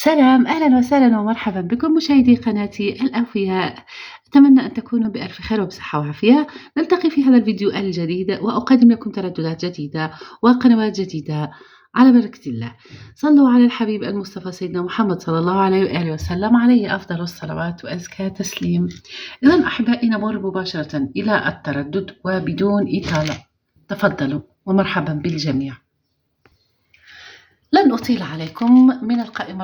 سلام، أهلا وسهلا ومرحبا بكم مشاهدي قناتي الأوفياء. أتمنى أن تكونوا بألف خير وبصحة وعافية. نلتقي في هذا الفيديو الجديد وأقدم لكم ترددات جديدة وقنوات جديدة على بركة الله. صلوا على الحبيب المصطفى سيدنا محمد صلى الله عليه وآله وسلم، عليه أفضل الصلوات وأزكى تسليم. إذن أحبائي، نمر مباشرة إلى التردد وبدون إطالة. تفضلوا ومرحبا بالجميع. لن أطيل عليكم. من القائمة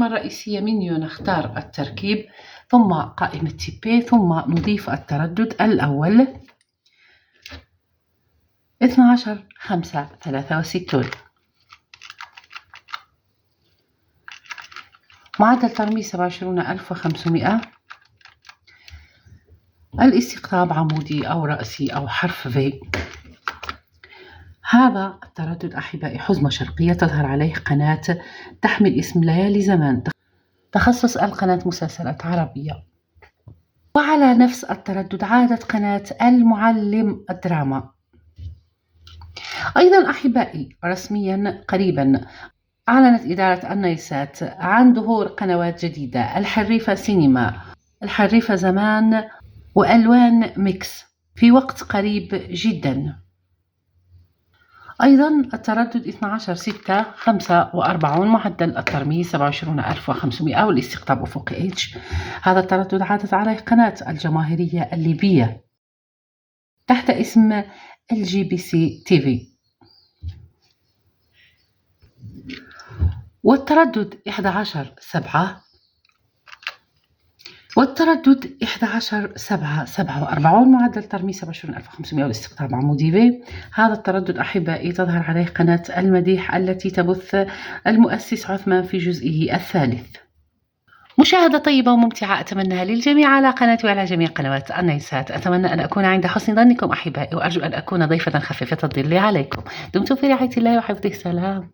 الرئيسية منيو نختار التركيب، ثم قائمة تيبي، ثم نضيف التردد الأول 12,563. معدل ترميز 27,500. الاستقطاب عمودي أو رأسي أو حرف في. هذا التردد أحبائي حزمة شرقية تظهر عليه قناة تحمل اسم ليالي زمان، تخصص القناة مسلسلات عربية. وعلى نفس التردد عادت قناة المعلم الدراما. أيضا أحبائي، رسميا قريبا أعلنت إدارة النايسات عن ظهور قنوات جديدة: الحريفة سينما، الحريفة زمان، وألوان ميكس في وقت قريب جدا. أيضا التردد 12,645، معدل الترميز 27,500 والاستقطاب أفقي H. هذا التردد عادت عليه قناة الجماهيرية الليبية تحت اسم LGBC TV. والتردد 11,7 47، معدل ترميز 27,500 والاستقطاب عمودي في. هذا التردد أحبائي تظهر عليه قناة المديح التي تبث المؤسس عثمان في جزئه الثالث. مشاهدة طيبة وممتعة أتمنىها للجميع على قناتي وعلى جميع قنوات النايسات. أتمنى أن أكون عند حسن ظنكم أحبائي، وأرجو أن أكون ضيفة خفيفة الظل عليكم. دمتم في رعاية الله وحفظه. سلام.